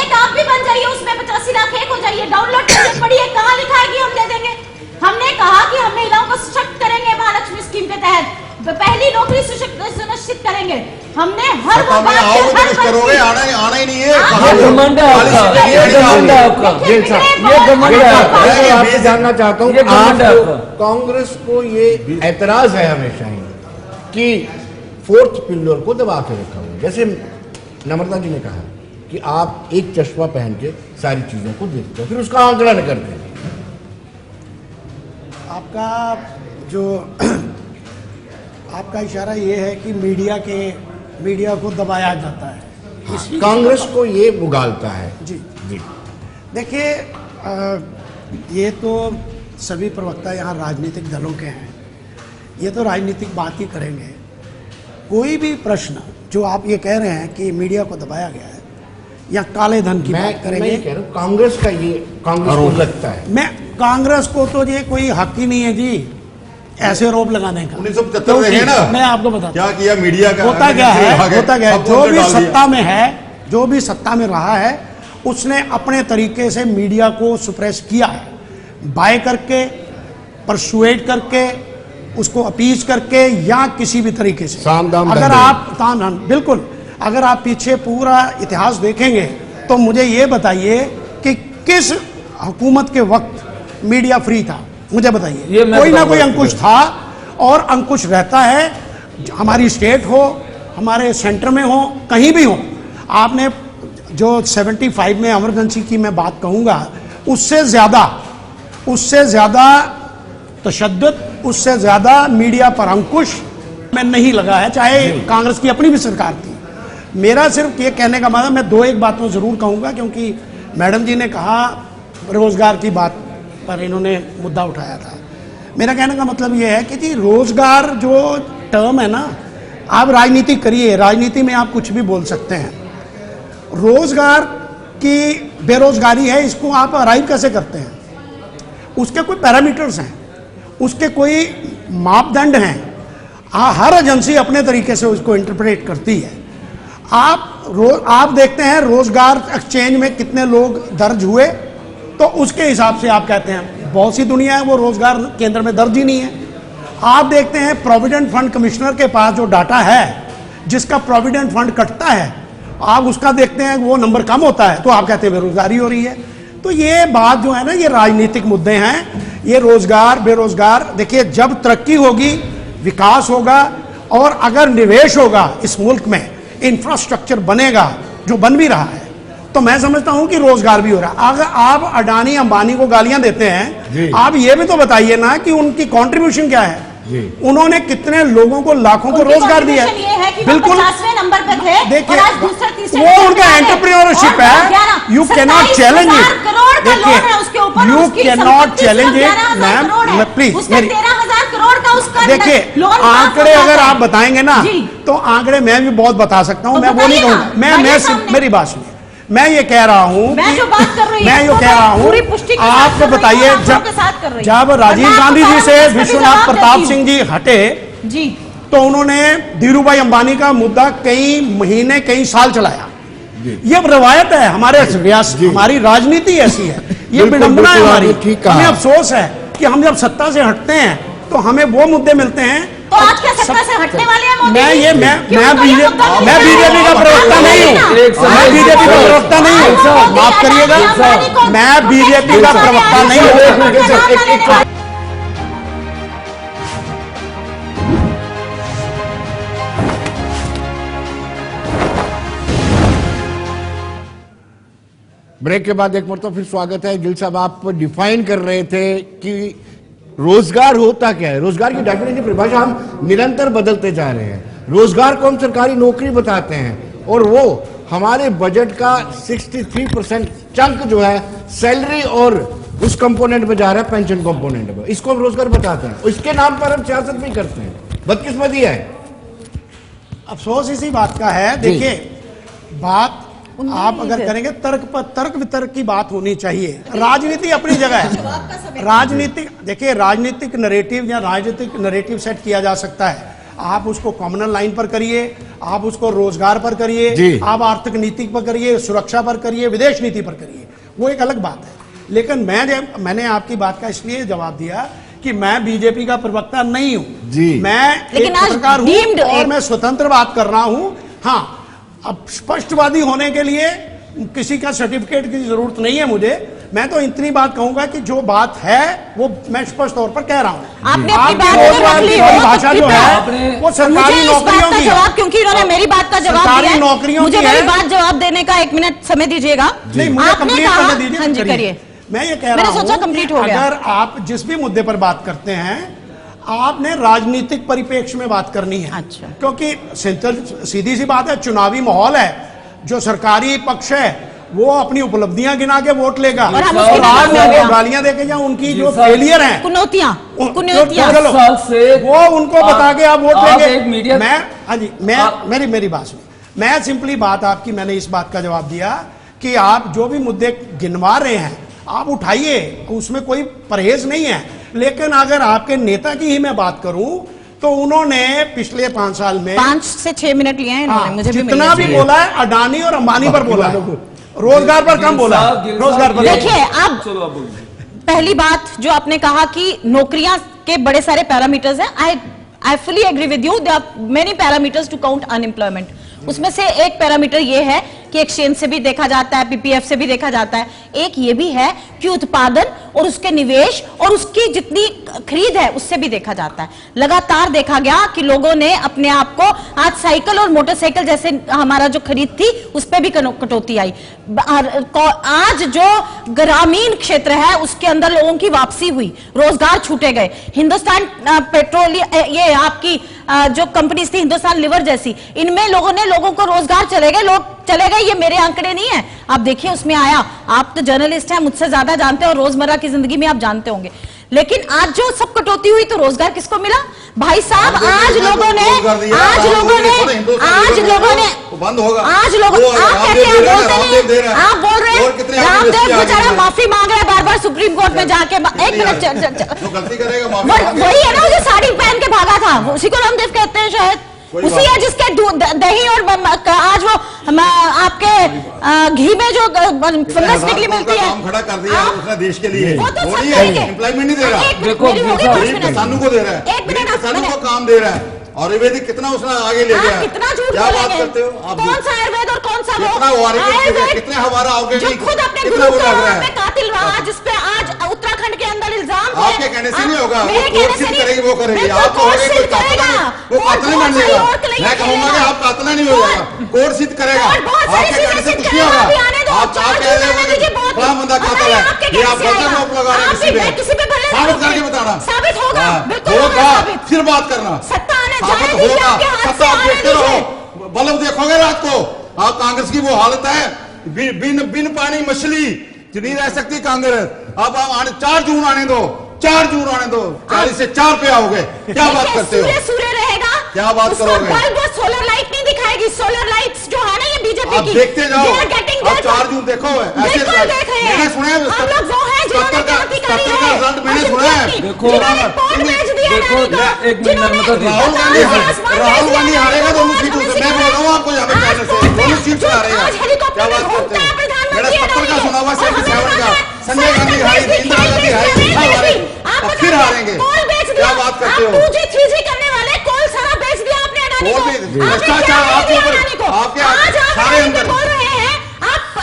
एक आप भी बन जाइए उसमें, 85 लाख एक हो जाइए, डाउनलोड करके पढ़िए, कहाँ लिखा है कि हम दे देंगे। हमने कहा कि हम महिलाओं को सशक्त करेंगे महालक्ष्मी स्कीम के तहत, पहली नौकरी सुनिश्चित करेंगे। हमने हर सत्ता में आओगे तो कुछ करोगे, आना ही नहीं है। हाँ, ये घमंड है आपका, ये घमंड है आपका, गिल साहब, ये घमंड है आपका। मैं आपसे जानना चाहता हूँ, ये घमंड है आपको आपका। कांग्रेस को ये एतराज है हमेशा ही कि फोर्थ पिलर को दबा के रखा हुआ, जैसे नम्रता जी ने कहा कि आप एक चश्मा पहन के सारी चीजों को देखते हो, फिर उसका आंकलन करते हैं। आपका जो आपका इशारा ये है कि मीडिया को दबाया जाता है। इसी कांग्रेस को ये उगालता है। जी जी, देखिए, ये तो सभी प्रवक्ता यहाँ राजनीतिक दलों के हैं, ये तो राजनीतिक बात ही करेंगे। कोई भी प्रश्न जो आप ये कह रहे हैं कि मीडिया को दबाया गया है या काले धन की बात मैं करेंगे, कह रहा हूँ कांग्रेस का ये कांग्रेस को लगता है। मैं कांग्रेस को तो ये कोई हक ही नहीं है जी ऐसे आरोप लगाने का। 1975 में है ना, मैं आपको बताता क्या किया मीडिया का? होता क्या है, अब जो उनको भी डाल दिया। सत्ता में है, जो भी सत्ता में रहा है, उसने अपने तरीके से मीडिया को सुप्रेस किया है, बाय करके, परसुएट करके, उसको अपीज करके, या किसी भी तरीके से। साम दाम अगर दंडे। आप बिल्कुल, अगर आप पीछे पूरा इतिहास देखेंगे तो मुझे ये बताइए कि किस हुकूमत के वक्त मीडिया फ्री था, मुझे बताइए। ये मैं कोई ना बताऊंगा कोई आपको। अंकुश था, और अंकुश रहता है, हमारी स्टेट हो, हमारे सेंटर में हो, कहीं भी हो। आपने जो 75 में इमरजेंसी की मैं बात कहूँगा, उससे ज़्यादा तशद्दुद, उससे ज़्यादा मीडिया पर अंकुश में नहीं लगा है, चाहे कांग्रेस की अपनी भी सरकार थी। मेरा सिर्फ ये कहने का मतलब, मैं एक बात में ज़रूर कहूँगा, क्योंकि मैडम जी ने कहा रोज़गार की बात पर इन्होंने मुद्दा उठाया था। मेरा कहने का मतलब ये है कि जी रोज़गार जो टर्म है ना, आप राजनीति करिए, राजनीति में आप कुछ भी बोल सकते हैं। रोज़गार की बेरोज़गारी है, इसको आप अराइव कैसे करते हैं? उसके कोई पैरामीटर्स हैं, उसके कोई मापदंड हैं। हर एजेंसी अपने तरीके से उसको इंटरप्रेट करती है। आप देखते हैं रोजगार एक्सचेंज में कितने लोग दर्ज हुए, तो उसके हिसाब से आप कहते हैं। बहुत सी दुनिया है वो रोजगार केंद्र में दर्ज ही नहीं है। आप देखते हैं प्रोविडेंट फंड कमिश्नर के पास जो डाटा है, जिसका प्रोविडेंट फंड कटता है, आप उसका देखते हैं वो नंबर कम होता है, तो आप कहते हैं बेरोजगारी हो रही है। तो ये बात जो है ना, ये राजनीतिक मुद्दे हैं। ये रोजगार बेरोजगार, देखिए जब तरक्की होगी, विकास होगा और अगर निवेश होगा इस मुल्क में, इंफ्रास्ट्रक्चर बनेगा जो बन भी रहा है, तो मैं समझता हूं कि रोजगार भी हो रहा है। अगर आप अडानी अंबानी को गालियां देते हैं, आप ये भी तो बताइए ना कि उनकी कंट्रीब्यूशन क्या है। उन्होंने कितने लोगों को, लाखों को रोजगार दिया है। बिल्कुल, 50वें नंबर पे थे, देखिए और आज दूसरे तीसरे वो नंबर उनका पे आ गए। एंटरप्रेन्योरशिप और है। You can not challenge it. 27,000 crore का लोन है उसके ऊपर, यू उसकी कैन नॉट संपत्ति चैलेंज सिर्फ इट 11,000 करोड़ है। Ma'am, please. उसका 13,000 करोड़ का उसका देखिए लोन माफ आंकड़े हो अगर जाता आप है। बताएंगे ना, जी। तो आंकड़े मैं भी बहुत बता सकता हूं। तो मैं वो नहीं बताइए ना, कहूंगा। मैं बताइए सिर्फ सामने। मेरी बात सुनिए। मैं ये कह रहा हूं, मैं जो बात कर रही हूं, मैं ये वो कह रहा हूं, पूरी पुष्टि के साथ आपको कर रही हूं, बताइए, आंकड़ों के साथ कर रही हूं। जब और राजीव मैं गांधी आपको जी से सारा इसका भी विश्वनाथ जवाब प्रताप देती हूं। सिंह जी हटे, जी, तो उन्होंने धीरूभाई अंबानी का मुद्दा कई महीने कई साल चलाया। ये रवायत है हमारे रियासत, हमारी राजनीति ऐसी है। ये बिल्कुल, विडंबना है बिल्कुल, हमारी। आपने ठीक कहा। हमें अफसोस है कि हम जब सत्ता से हटते हैं तो हमें वो मुद्दे मिलते हैं। तो आज क्या सत्ता से हटने वाले हैं मोदी मैं जी? ये मैं क्यों मैं उनको ये बीजेपी मुद्दा नहीं मैं मिल रहा? बीजेपी का प्रवक्ता नहीं हूँ। एक समय- मैं बीजेपी का प्रवक्ता नहीं हूँ, माफ करिएगा। मैं बीजेपी का प्रवक्ता नहीं हूँ। ब्रेक के बाद एक मरतबा फिर स्वागत है। गिल साहब, आप डिफाइन कर रहे थे कि रोजगार होता क्या है। रोजगार की डेफिनेशन परिभाषा हम निरंतर बदलते जा रहे हैं। रोजगार को हम सरकारी नौकरी बताते हैं, और वो हमारे बजट का 63% चंक जो है सैलरी और उस कंपोनेंट में जा रहा है, पेंशन कंपोनेंट में। इसको हम रोजगार बताते हैं, इसके नाम पर हम सियासत भी करते हैं। बदकिस्मती है। अफसोस इसी बात का है। देखिए, बात आप अगर करेंगे तर्क वितर्क की बात होनी चाहिए। राजनीति अपनी जगह है। राजनीतिक, देखिए राजनीतिक नैरेटिव या राजनीतिक नैरेटिव सेट किया जा सकता है। आप उसको कॉमनल लाइन पर करिए, आप उसको रोजगार पर करिए, आप आर्थिक नीति पर करिए, सुरक्षा पर करिए, विदेश नीति पर करिए, वो एक अलग बात है। लेकिन मैंने आपकी बात का इसलिए जवाब दिया कि मैं बीजेपी का प्रवक्ता नहीं हूं जी। मैं लेकिन एक आज पत्रकार हूं deemed और एक- मैं स्वतंत्र बात कर रहा हूं। हाँ, अब स्पष्टवादी होने के लिए किसी का सर्टिफिकेट की जरूरत नहीं है मुझे। मैं तो इतनी बात कहूंगा कि जो बात है वो मैं स्पष्ट तौर पर कह रहा हूं। आपने अपनी आपकी बात को रोजगार रख की ली हो, परिभाषा तो जो कृपया है वो सरकारी मुझे इस बात नौकरियों का की जवाब, है। क्योंकि इन्होंने मेरी बात का जवाब सरकारी दिया है, नौकरियों मुझे की मेरी है। बात जवाब देने का 1 मिनट समय दीजिएगा। नहीं, मुझे आपने कंप्लीट कहा, करने दीजिए। हाँ जी, करिए। करिए। मैं ये कह मैंने रहा सोचा हूं कंप्लीट कि हो गया। अगर आप जिस भी मुद्दे पर बात करते हैं, आपने राजनीतिक परिप्रेक्ष्य में बात करनी है। अच्छा। क्योंकि सीधी सी बात है, चुनावी माहौल है। जो सरकारी पक्ष है वो अपनी उपलब्धियां गिना के वोट लेगा, और हम उसकी आज बात कर रहे वो हैं। गालियां देके जाए उनकी जो जी साहब। फेलियर है कुनौतियां चलो, 10 साल से वो उनको बता के आप वोट आप लेंगे। एक मीडिया- मैं, हाँ जी, मैं आप- मेरी बात सुनिए। मैं सिंपली बात आपकी, मैंने इस बात का जवाब दिया कि आप जो भी मुद्दे गिनवा रहे हैं आप उठाइए, उसमें कोई परहेज नहीं है। लेकिन अगर आपके नेता की ही मैं बात करूं तो उन्होंने पिछले 5 साल में 5 से 6 मिनट लिए हैं इन्होंने, मुझे भी जितना मिलने भी चाहिए। बोला है अडानी और अंबानी पर बोला है, रोजगार पर कम बोला है। गिल साहब, रोजगार पर देखिए, अब चलो आप बोलिए। पहली बात जो आपने कहा कि नौकरियां के बड़े सारे पैरामीटर्स हैं, I fully agree with you, there are many parameters to count unemployment. उसमें से एक पैरामीटर ये है कि एक्सचेंज से भी देखा जाता है, पीपीएफ से भी देखा जाता है। एक ये भी है कि उत्पादन और उसके निवेश और उसकी जितनी खरीद है उससे भी देखा जाता है। लगातार देखा गया कि लोगों ने अपने आप को, आज साइकिल और मोटरसाइकिल जैसे हमारा जो खरीद थी उस पर भी कटौती आई। आज जो ग्रामीण क्षेत्र है उसके अंदर लोगों की वापसी हुई, रोजगार छूटे गए। हिंदुस्तान पेट्रोलियम, ये आपकी जो कंपनीज थी हिंदुस्तान लिवर जैसी, इनमें लोगों को रोजगार चले गए, लोग चले गए। ये मेरे आंकड़े नहीं है, आप देखिए उसमें आया। आप तो जर्नलिस्ट हैं, मुझसे ज्यादा जानते हैं और रोजमर्रा की जिंदगी में आप जानते होंगे। लेकिन आज जो सब कटौती हुई तो रोजगार किसको मिला भाई साहब? आज लोगों ने बंद होगा। आज लोगों, आप कहते हैं बोलते नहीं, आप बोल रहे और कितने आदमी रामदेव रस्सी आगे बेचारा हैं? माफी मांग रहा है बार बार सुप्रीम कोर्ट में जाके। एक मिनट जो गलती करेगा माफी मांगे। वही है ना, वो जो साड़ी पहन के भागा था, उसी को रामदेव कहते हैं शायद। कोई उसी बात है जिसके दही और आज वो आपके घी में जो फंगस निकली मिलती है। काम खड़ा कर दिया उसने देश के लिए, वो तो वो सब नहीं करेंगे। है, एम्प्लॉयमेंट नहीं दे रहा। देखो, गरीब किसानों को दे रहा है, एक मिनट, गरीब किसानों मैंने- को काम दे रहा है, और आयुर्वेदिक कितना उसने आगे ले गया आप है। कितना झूठ क्या बात बोलेंगे? करते हो आप? कौन सा आयुर्वेद और कौन सा वो कितना वो आयुर्वेद, आयुर्वेद कितने हमारा जो ऑर्गेनिक, खुद अपने कितना गुरु वो का लग रहा वहाँ पे है। कातिल रहा, जिसपे आज उत्तराखंड के अंदर इल्जाम थे। आपके कहने से नहीं होगा, वो मेरे कोर्ट कहने से सिद्ध नहीं- करेगी, वो करेगी। बिल्कुल, आप कोर्ट कहोगे कोई सिद्ध कातिल करेगा। नहीं, वो कोर्ट कातिल नहीं बहुत बन सारी जाएगा। और के लिए मैं कहूंगा कि आप कातिल नहीं हो जाएगा, कोर्ट सिद्ध करेगा। और बहुत सारी आपके कहने से चीजें कुछ नहीं सिद्ध होगा। करेगा, आने दो। आप चार कह रहे दिन आने दीजिए, हो बहुत- बड़ा बंदा कातिल हमारे है, आपके ये आप कैसे गलत आएगा? रोप लगा रहे हैं आप किसी भी पे। किसी पे भले साबित करके बताना। साबित होगा, हाँ, बिल्कुल होगा, साबित। फिर बात करना। सत्ता आने साबित जाने दीजिए, होगा, आपके हाथ सत्ता से आप आने देखते दीजिए। रहो, बल्ब देखोगे रात को। आप कांग्रेस की वो हालत है, बिन बिन पानी मछली नहीं रह सकती कांग्रेस। अब 4 जून आने दो, 4 जून आने दो, 40 से 4 पे आओगे। क्या बात करते हो? सूर्य रहेगा, क्या बात उसको करोगे? बल्ब और सोलर लाइट नहीं दिखाएगी। सोलर लाइट्स जो है ना, ये बीजेपी आप की, देखते जाओ, they are getting आप their- 4 जून देखो ऐसे बिल्कुल देख रहे हैं। मैंने सुना है हम लोग वो हैं जिन्होंने 77 क्रांतिकारी का है। रिजल्ट मैंने सुना है। देखो, जिन्होंने पोल बेच दिया देखो, मैंने तो, एक मिनट जिन्होंने नर्मदा जी। राहुल गांधी राहुल गांधी हारेगा दोनों सीटों से। मैं बोल रहा हूँ आपको यहाँ पे कहने से, दोनों सीट से हारेगा। क्या बात करते हो? मैंने 70 का सुना हुआ, 77 का। संजय गांधी हारी थी, इंदिरा गांधी हारी थी, सब हारे। अब फिर हारेंगे। क्या बात करते हो? 2G 3G करने वाले कोल सारा बेच दिया आपने अडानी कोल को। भी- आपने भ्रष्टाचार क्या आपके दिया ऊपर- अडानी को? आपके आज आप सारे अडानी पे अंदर- बोल रहे हैं,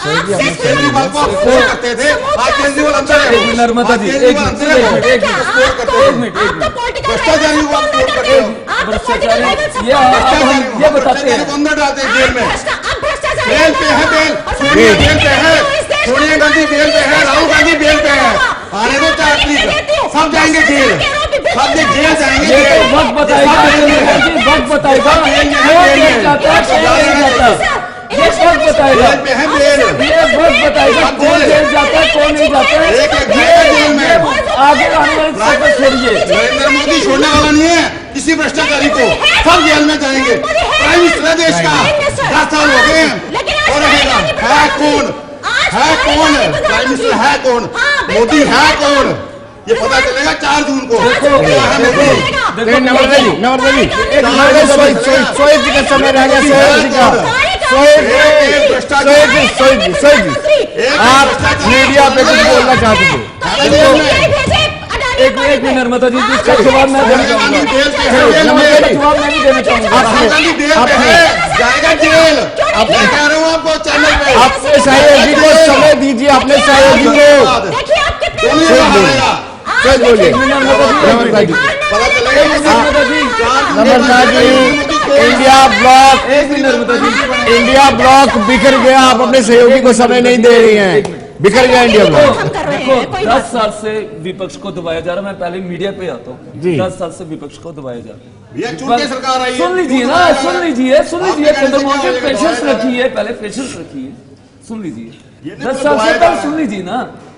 केजरीवाल को आप सपोर्ट करते थे, आज केजरीवाल अंदर है। एक मिनट नर्मदा जी, आज एक केजरीवाल मिनट, अंदर है। एक मिनट, सपोर्ट करते एक हो। मिनट, एक मिनट। भ्रष्टाचारी को आप सपोर्ट करते हो। भ्रष्टाचारी, ये भ्रष्टाचारी हम को- ये बताते भ्रष्टाचारी को हैं। अंदर डालते हैं जेल में। बेल बेल पे है बेल, सोनिया बेल पे है, सोनिया गांधी बेल पे है, राहुल गांधी बेल पे है। आने दो 4 तारीख, सब जाएंगे जेल, सब जेल जाएंगे। ये तो जेल। वक्त बताएगा, वक्त बताएगा, कौन जेल जाता है, कौन नहीं जाता। ये वक्त बताएगा, बेल पे है बेल। ये वक्त बताएगा कौन जेल जाता है, कौन नहीं जाता है। एक एक जेल में। आगे आने वाले समय छोड़िए। नरेंद्र मोदी छोड़ने वाला नहीं है किसी भ्रष्टाचारी को, सब जेल में जाएंगे। प्राइम मिनिस्टर है देश का, 10 साल हो गए हैं और रहेगा। है कौन? है कौन? प्राइम मिनिस्टर है कौन? मोदी है कौन? ये पता चलेगा 4 जून को। क्या है मोदी? नवर्दा जी, नवर्दा जी, एक सोएब जी का समय रह गया। सोएब जी का, सोएब जी, आप मीडिया पे कुछ बोलना चाहते थे। एक मिनट नर्मदा जी, इसका जवाब मैं देना चाहूंगा। इसका जवाब मैं नहीं देना चाहूंगा। राहुल गांधी जेल पे है, जाएगा जेल। अब मैं कह रहा हूँ आपको चैनल पे। अपने सहयोग जी को समय दीजिए, अपने सहयोग जी को। देखिए आप कितने दोनों जगह हारेगा। सच बोलिए नर्मदा जी, पता चलेगा नर्मदा जी, नमस्कार जी, इंडिया ब्लॉक, एक minute Narmada ji, India block बिखर गया। आप अपने सहयोगी को समय नहीं दे रही हैं, बिखर गया इंडिया ब्लॉक। हम कर रहे देखो, हैं, कोई 10 साल से विपक्ष को दबाया जा रहा है। मैं पहले मीडिया पे आता हूँ। जी। 10 साल से विपक्ष को दबाया जा रहा है। ये चुन के सरकार आई है। सुन लीजिए ना, सुन लीजिए, सुन लीजिए। पेशेंस रखिए, पहले पेशेंस रखिए, सुन लीजिए। 10 साल से पहले सुन लीजिए ना,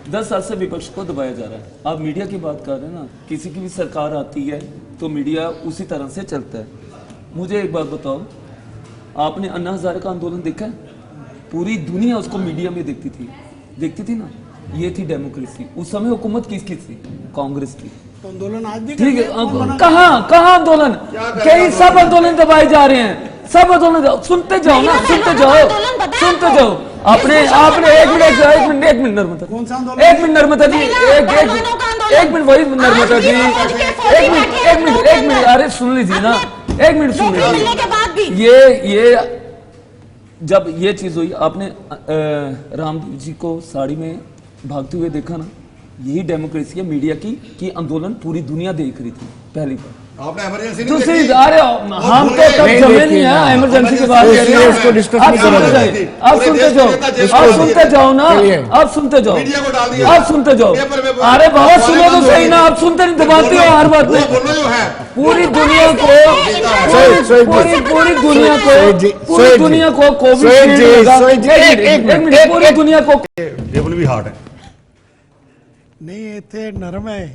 10 साल से विपक्ष को दबाया जा रहा है। आप मीडिया की बात कर रहे हैं ना, किसी की भी सरकार आती है तो मीडिया उसी तरह से चलता है। मुझे एक बात बताओ, आपने अन्ना हजारे का आंदोलन देखा है? पूरी दुनिया उसको मीडिया में देखती थी ना। ये थी डेमोक्रेसी। उस समय हुकूमत किसकी थी? कांग्रेस की। आंदोलन आज भी ठीक है, करते हैं। कहाँ आंदोलन? कई सब आंदोलन दबाए जा रहे हैं, सब आंदोलन। सुनते जाओ ना, सुनते जाओ। आपने एक मिनट नर्मदा, कौन सा आंदोलन? एक मिनट नर्मदा जी, एक मिनट वही नर्मदा जी, एक मिनट, अरे सुन लीजिए ना, एक मिनट सुन मिलने के बाद भी लीजिए। ये जब ये चीज हुई, आपने राम जी को साड़ी में भागते हुए देखा ना, यही डेमोक्रेसी है मीडिया की, कि आंदोलन पूरी दुनिया देख रही थी पहली बार। आपने इमरजेंसी नहीं दूसरी, देखी? अरे हम तो तब नहीं जमे देखी नहीं ना। है इमरजेंसी के बाद। इसलिए इसको डिस्कस आप नहीं सुनते करोगे। जाइए, आप सुनते जाओ, आप सुनते जाओ ना, चलिए। आप सुनते जाओ, मीडिया को डाल दिया। आप सुनते जाओ। पेपर में अरे बहुत सुनो तो सही ना, आप सुनते नहीं, दबाते हो हर बात वो में। बोलो जो है। पूरी दुनिया को, पूरी दुनिया को, पूरी दुनिया को कोविड एक मिनट, पूरी दुनिया को टेबल भी हार्ड है। नहीं इतने नरम है।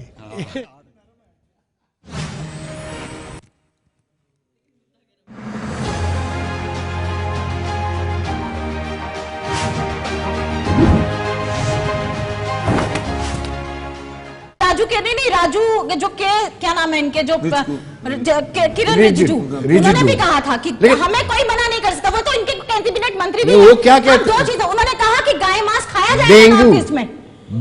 के नहीं राजू जो के क्या नाम है इनके जो किरण रिजिजू। रिजिजू उन्होंने भी कहा था कि हमें कोई मना नहीं कर सकता, वो तो इनके कैबिनेट मंत्री भी नहीं, वो हैं। क्या अब कहते दो चीजें उन्होंने कहा कि गाय मांस खाया जाएगा डेंगू नॉर्थ ईस्ट में।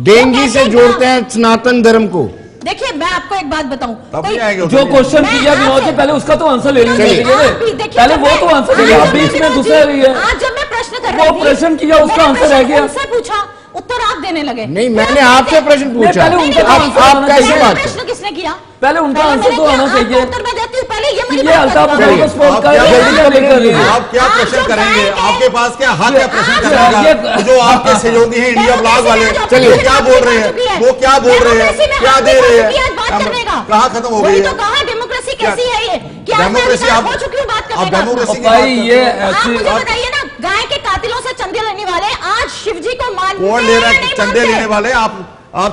डेंगू से जोड़ते हैं सनातन धर्म को। देखिए मैं आपको एक बात बताऊं, तब कोई- नहीं आएंगे जो क्वेश्चन मैं किया विनोद से आपसे- पहले उसका तो आंसर ले लेंगे चलिए। आप भी देखिए, पहले जब वो मैं- तो आंसर आज देंगे, आप जब बीच में विनोद दूसरा जी- रही है। आज जब मैं प्रश्न कर वो रही थी, प्रश्न किया, उसका मैंने आंसर रह प्रश्न गया। उनसे पूछा, उत्तर आप देने लगे। नहीं, मैंने आपसे प्रश्न पूछा। पहले उनका नहीं, आंसर आप आना कैसे चाहिए। बात प्रश्न किसने किया? पहले उनका पहले आंसर मैंने तो किया, आना आपको चाहिए। उत्तर मैं देती हूँ, पहले ये मेरी ये बात अल्ताफ करना। हुसैन को स्पोर्ट आप कर क्या रहे हैं, जल्दी नहीं कर रही है। आप क्या आप क्वेश्चन जो करेंगे? बैंक है- आपके पास क्या हक है प्रश्न आप करने का? ये- जो आपके सहयोगी हैं इंडिया ब्लॉग वाले, चलिए। वो क्या बोल रहे हैं? वो क्या बोल रहे हैं? क्या दे रहे हैं? कहाँ खत्म हो गई वही है? तो कहा डेमोक्रेसी कैसी है ये? क्या डेमोक्रेसी मैं आप हो चुकी हूँ बात करने आप का? डेमोक्रेसी की भाई बात ये करते हैं। आप ऐसी मुझे बताइए ना, गाय के कातिलों से चंदे लेने वाले आज शिव जी को मानते कौन ले रहा है चंदे लेने वाले? आप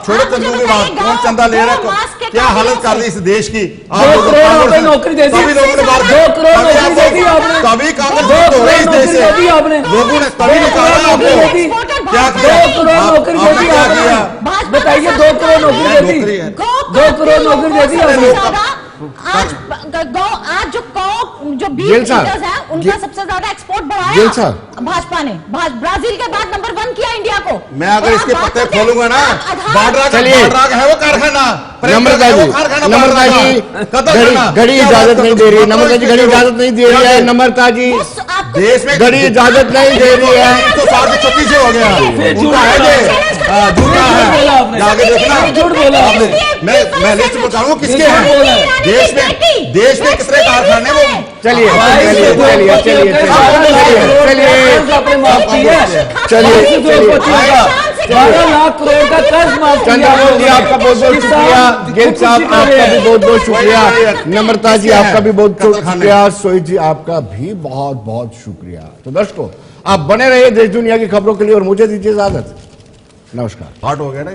छोड़ो आप मुझे चंदों की बात, बताइए, कौन चंदा ले रहा गौ मांस के है? क्या कातिलों हालत कर से- दी इस देश की? 2 करोड़ रुपए नौकरी दे दी। सभी लोगों ने बात 2 करोड़ नौकरी दे दी आपने। सभी कांग्रेस 2 हो रही करोड़ इस देश नौकरी दे दी से। आपने। लोगों ने तभी निकाला नौकरी आपको। दे दी। क्या 2 किया? करोड़ नौकरी दे दी क्या आपने। किया? बताइए 2 करोड़ नौकरी दे दी। नौकरी है। 2 करोड़ नौकरी दे दी आपने। आज गौ आज जो जो बीफ गिल साहब, ईटर्स हैं उनका सबसे ज्यादा एक्सपोर्ट गिल बढ़ाया साहब। भाजपा ने। ब्राजील के बाद नंबर 1 किया इंडिया को। मैं अगर और इसके आप बात पत्ते करते हैं, खोलूंगा ना, आप आधार- बाड्रा चलिए। का है वो कारखाना, नम्रता जी, नम्रता जी, घड़ी इजाजत नहीं दे रही है। नम्रता जी घड़ी इजाजत नहीं दे रही है। नम्रता जी उस आपको देश में घड़ी इजाजत नहीं दे रही है। तो 436 से हो गया। फिर उनका है ये, झूठा झूठ बोला है। आपने। आगे देखना, झूठ बोला आपने। मैं लिस्ट बताऊंगा किसके ये झूठ हैं। बोला है। देश में कितने कारखाने वो चलिए भाई, चलिए ये चलिए तो चलिए कई चलिए 12 लाख करोड़ चलिए का कर्ज आपने माफ किया है। चलिए, ऐसी चलिए। उद्योगपतियों का 12 लाख करोड़ का कर्ज माफ किया चंद्रमोहन जी आपका बहुत बहुत किसान शुक्रिया। गिल साहब खुदकुशी कर आपका रहे भी हैं। बहुत बहुत शुक्रिया। नम्रता जी आपका भी बहुत बहुत कत्लखाने। शुक्रिया। सोई जी आपका भी बहुत बहुत शुक्रिया। तो दर्शकों आप बने रहिए देश दुनिया की खबरों के लिए और मुझे दीजिए इजाजत। नमस्कार। हॉट हो गया ना ये।